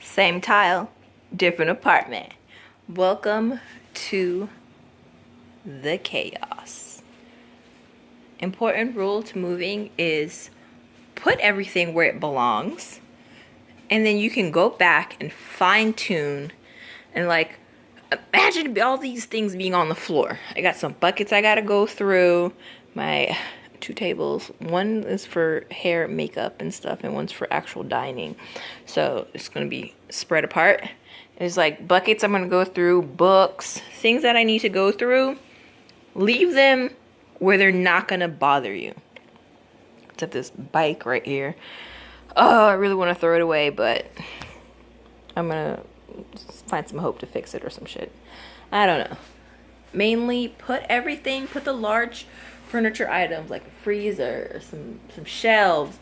Same tile, different apartment. Welcome to the chaos. Important rule to moving is put everything where it belongs, and then you can go back and fine tune and imagine all these things being on the floor. I got some buckets I gotta go through, my 2 tables. One is for hair, makeup, and stuff, and one's for actual dining. So it's gonna be spread apart. There's like buckets I'm gonna go through, books, things that I need to go through. Leave them where they're not gonna bother you. Except this bike right here. Oh, I really want to throw it away, but I'm gonna find some hope to fix it or some shit. I don't know. Mainly put the large furniture items like a freezer, some shelves,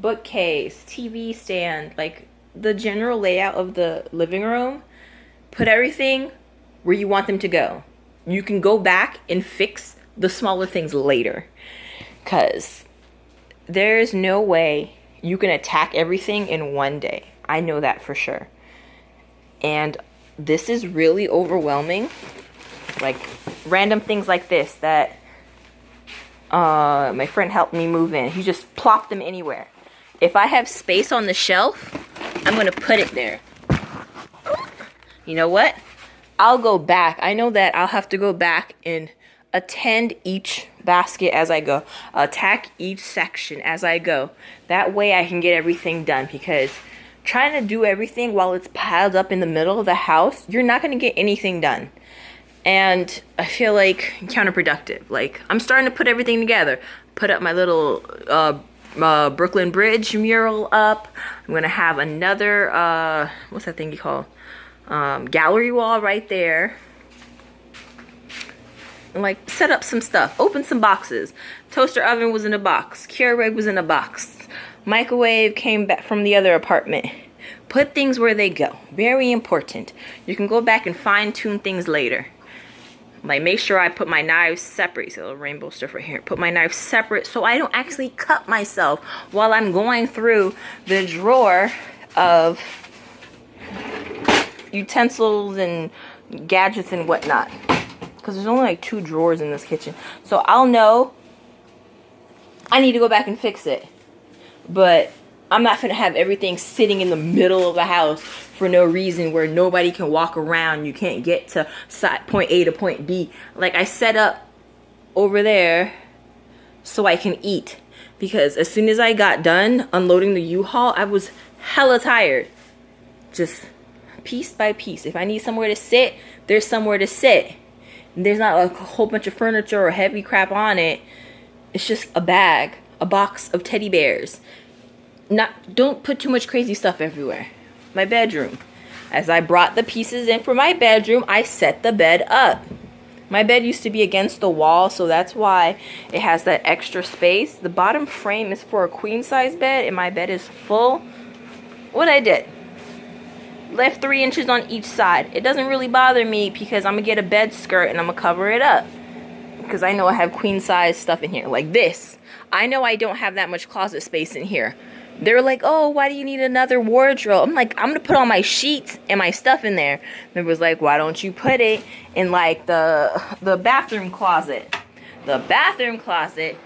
bookcase, TV stand, like the general layout of the living room. Put everything where you want them to go. You can go back and fix the smaller things later, because there's no way you can attack everything in one day. I know that for sure. And this is really overwhelming. Like random things like this that my friend helped me move in. He just plopped them anywhere. If I have space on the shelf, I'm gonna put it there. You know what? I'll go back. I know that I'll have to go back and attend each basket as I go. Attack each section as I go. That way I can get everything done, because trying to do everything while it's piled up in the middle of the house, you're not going to get anything done. And I feel like counterproductive. Like, I'm starting to put everything together. Put up my little Brooklyn Bridge mural up. I'm going to have another, what's that thing you call? Gallery wall right there. And like set up some stuff, open some boxes. Toaster oven was in a box, Keurig was in a box, microwave came back from the other apartment. Put things where they go. Very important. You can go back and fine tune things later. Like, make sure I put my knives separate. See a little rainbow stuff right here. Put my knives separate so I don't actually cut myself while I'm going through the drawer of utensils and gadgets and whatnot. Because there's only like 2 drawers in this kitchen. So I'll know I need to go back and fix it. But I'm not going to have everything sitting in the middle of the house for no reason, where nobody can walk around. You can't get to point A to point B. Like, I set up over there so I can eat. Because as soon as I got done unloading the U-Haul, I was hella tired. Just piece by piece. If I need somewhere to sit, there's somewhere to sit. There's not like a whole bunch of furniture or heavy crap on it. It's just a bag, a box of teddy bears. Don't put too much crazy stuff everywhere. My bedroom. As I brought the pieces in for my bedroom, I set the bed up. My bed used to be against the wall, so that's why it has that extra space. The bottom frame is for a queen size bed, and my bed is full. What I did? Left 3 inches on each side. It doesn't really bother me, because I'm gonna get a bed skirt and I'm gonna cover it up, because I know I have queen size stuff in here like this. I know I don't have that much closet space in here. They're like, oh, why do you need another wardrobe? I'm like, I'm gonna put all my sheets and my stuff in there. They was like, why don't you put it in like the bathroom closet? The bathroom closet,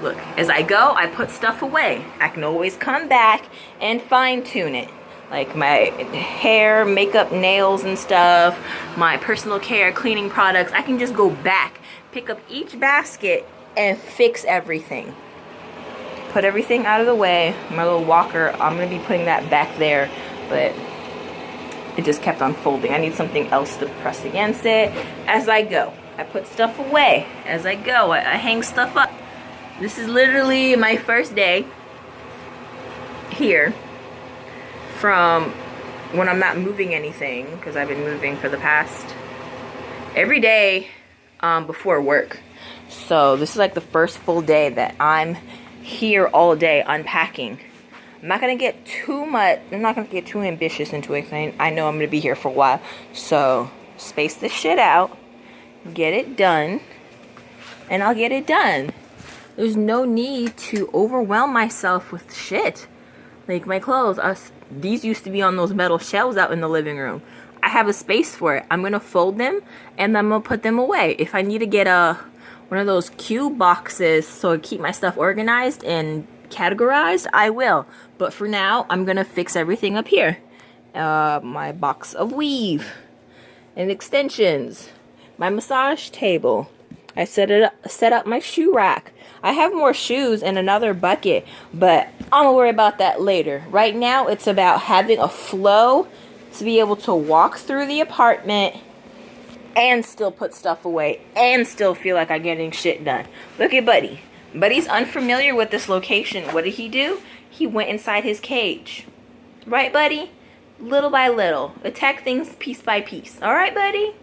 look, as I go, I put stuff away. I can always come back and fine tune it. Like my hair, makeup, nails and stuff, my personal care, cleaning products. I can just go back, pick up each basket, and fix everything. Put everything out of the way. My little walker, I'm going to be putting that back there, but it just kept on folding. I need something else to press against it. As I go, I put stuff away. As I go, I hang stuff up. This is literally my first day here. From when I'm not moving anything, because I've been moving for the past every day before work. So this is like the first full day that I'm here all day unpacking. I'm not gonna get too ambitious into it, because I know I'm gonna be here for a while. So space this shit out, get it done, and I'll get it done. There's no need to overwhelm myself with shit. Like my clothes, These used to be on those metal shelves out in the living room. I have a space for it. I'm going to fold them and I'm going to put them away. If I need to get one of those cube boxes so I keep my stuff organized and categorized, I will. But for now, I'm going to fix everything up here. My box of weave and extensions. My massage table. I set up my shoe rack. I have more shoes in another bucket, but I'm gonna worry about that later. Right now, it's about having a flow to be able to walk through the apartment and still put stuff away and still feel like I'm getting shit done. Look at Buddy. Buddy's unfamiliar with this location. What did he do? He went inside his cage. Right, Buddy? Little by little. Attack things piece by piece. All right, Buddy?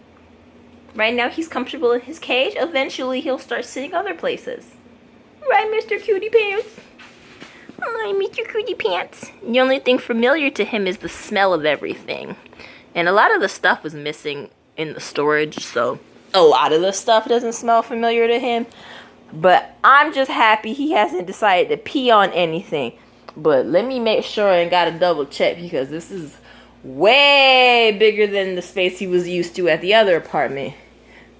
Right now, he's comfortable in his cage. Eventually, he'll start sitting other places. Right, Mr. Cutie Pants? Hi, Mr. Cutie Pants. The only thing familiar to him is the smell of everything. And a lot of the stuff was missing in the storage, so a lot of the stuff doesn't smell familiar to him. But I'm just happy he hasn't decided to pee on anything. But let me make sure and gotta double check, because this is way bigger than the space he was used to at the other apartment.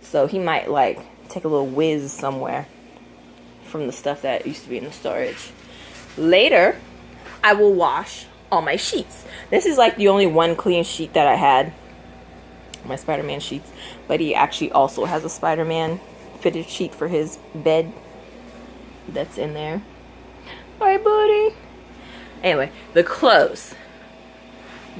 So he might like take a little whiz somewhere from the stuff that used to be in the storage. Later, I will wash all my sheets. This is like the only one clean sheet that I had. My Spider-Man sheets. But he actually also has a Spider-Man fitted sheet for his bed that's in there. Hi, buddy. Anyway, the clothes.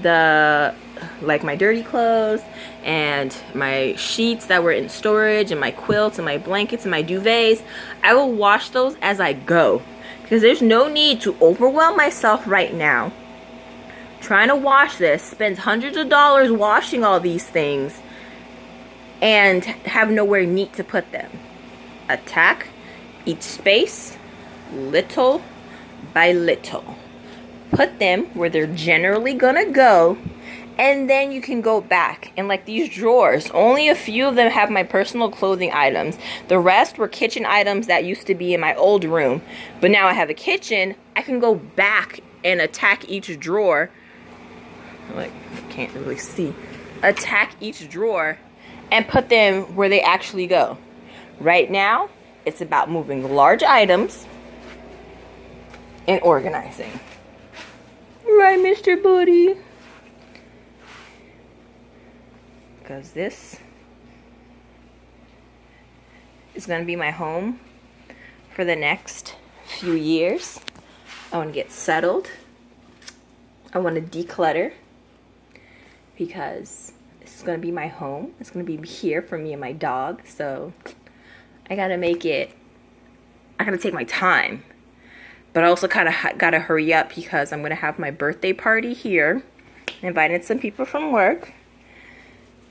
Like my dirty clothes and my sheets that were in storage and my quilts and my blankets and my duvets, I will wash those as I go, because there's no need to overwhelm myself right now trying to wash this, spend hundreds of dollars washing all these things and have nowhere neat to put them. Attack each space little by little. Put them where they're generally gonna go, and then you can go back. And like these drawers, only a few of them have my personal clothing items. The rest were kitchen items that used to be in my old room. But now I have a kitchen, I can go back and attack each drawer. Like, I can't really see. Attack each drawer and put them where they actually go. Right now, it's about moving large items and organizing. Right, Mr. Buddy? Because this is going to be my home for the next few years. I want to get settled. I want to declutter, because this is going to be my home. It's going to be here for me and my dog. So I got to make it, I got to take my time. But I also kind of got to hurry up, because I'm going to have my birthday party here. I invited some people from work.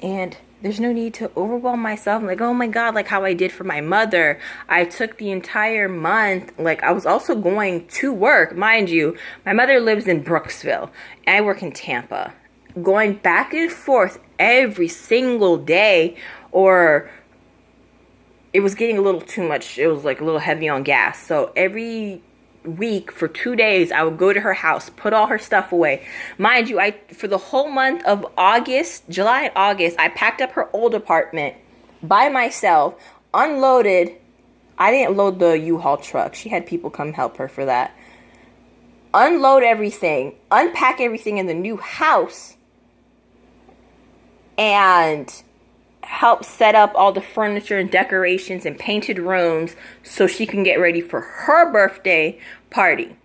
And there's no need to overwhelm myself. I'm like, oh my God, like how I did for my mother. I took the entire month. Like, I was also going to work. Mind you, my mother lives in Brooksville. And I work in Tampa. Going back and forth every single day, or it was getting a little too much. It was like a little heavy on gas. So every week for 2 days, I would go to her house, put all her stuff away. Mind you, for the whole month of August, July and August, I packed up her old apartment by myself, unloaded. I didn't load the U-Haul truck. She had people come help her for that. Unload everything, unpack everything in the new house, and help set up all the furniture and decorations and painted rooms so she can get ready for her birthday party.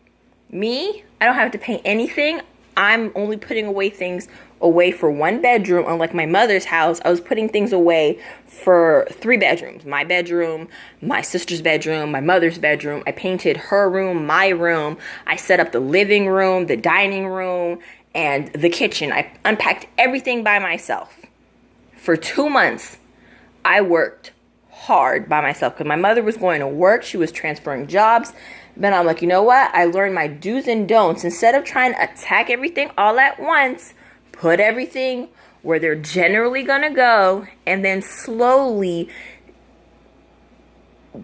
Me, I don't have to paint anything. I'm only putting away things away for one bedroom. Unlike my mother's house, I was putting things away for 3 bedrooms. My bedroom, my sister's bedroom, my mother's bedroom. I painted her room, my room. I set up the living room, the dining room, and the kitchen. I unpacked everything by myself. For 2 months, I worked hard by myself, because my mother was going to work. She was transferring jobs. Then I'm like, you know what? I learned my do's and don'ts. Instead of trying to attack everything all at once, put everything where they're generally going to go, and then slowly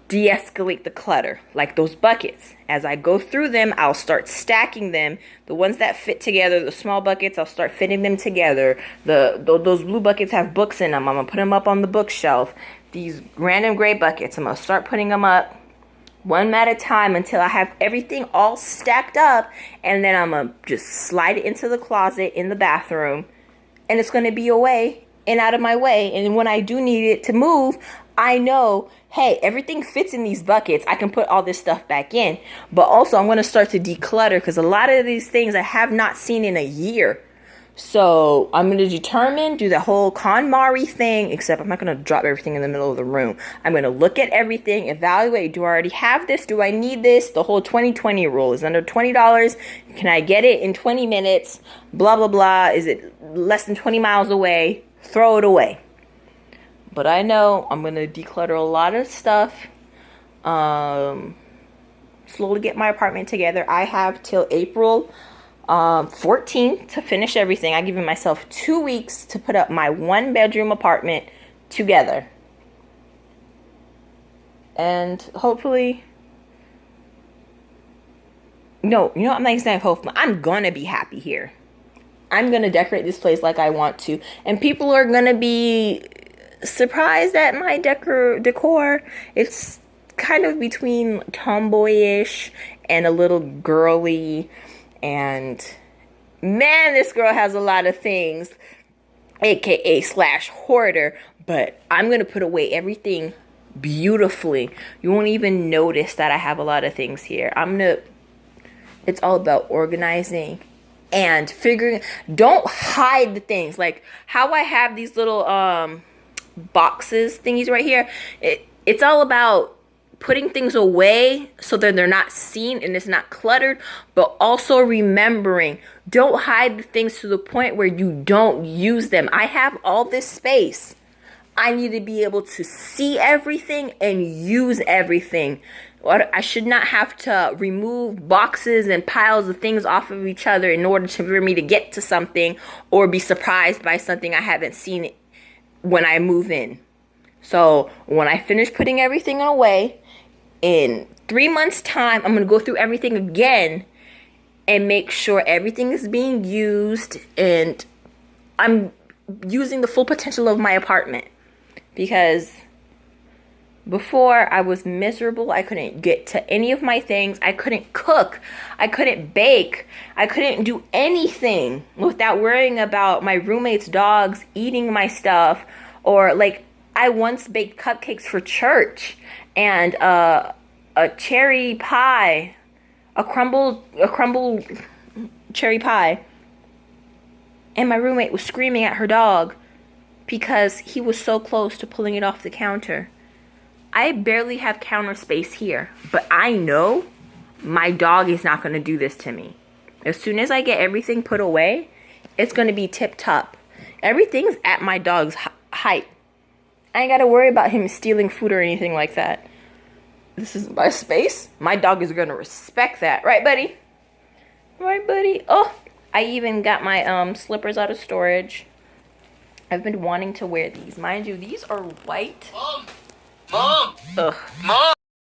de-escalate the clutter, like those buckets. As I go through them, I'll start stacking them. The ones that fit together, the small buckets, I'll start fitting them together. Those blue buckets have books in them. I'm gonna put them up on the bookshelf. These random gray buckets, I'm gonna start putting them up one at a time until I have everything all stacked up, and then I'm gonna just slide it into the closet in the bathroom, and it's gonna be away and out of my way. And when I do need it to move, I know, hey, everything fits in these buckets. I can put all this stuff back in. But also, I'm going to start to declutter because a lot of these things I have not seen in a year. So I'm going to do the whole KonMari thing, except I'm not going to drop everything in the middle of the room. I'm going to look at everything, evaluate, do I already have this? Do I need this? The whole 20/20 rule is under $20. Can I get it in 20 minutes? Blah, blah, blah. Is it less than 20 miles away? Throw it away. But I know I'm going to declutter a lot of stuff. Slowly get my apartment together. I have till April 14th to finish everything. I given myself 2 weeks to put up my 1-bedroom apartment together. And hopefully... No, you know what? I'm not even saying hopefully. I'm going to be happy here. I'm going to decorate this place like I want to. And people are going to be surprised at my decor. It's kind of between tomboyish and a little girly. And man, this girl has a lot of things. AKA / hoarder. But I'm going to put away everything beautifully. You won't even notice that I have a lot of things here. It's all about organizing and figuring. Don't hide the things. Like how I have these little boxes thingies right here. It's all about putting things away so that they're not seen and it's not cluttered, but also remembering, don't hide the things to the point where you don't use them. I have all this space. I need to be able to see everything and use everything. I should not have to remove boxes and piles of things off of each other in order for me to get to something or be surprised by something I haven't seen when I move in. So when I finish putting everything away, in 3 months' time, I'm going to go through everything again and make sure everything is being used and I'm using the full potential of my apartment. Because before, I was miserable. I couldn't get to any of my things. I couldn't cook. I couldn't bake. I couldn't do anything without worrying about my roommate's dogs eating my stuff. Or like, I once baked cupcakes for church and a cherry pie, a crumbled cherry pie. And my roommate was screaming at her dog because he was so close to pulling it off the counter. I barely have counter space here, but I know my dog is not going to do this to me. As soon as I get everything put away, it's going to be tip-top. Everything's at my dog's height. I ain't got to worry about him stealing food or anything like that. This is my space. My dog is going to respect that. Right, buddy? Right, buddy? Oh, I even got my slippers out of storage. I've been wanting to wear these. Mind you, these are white. Mom! Ugh. Mom!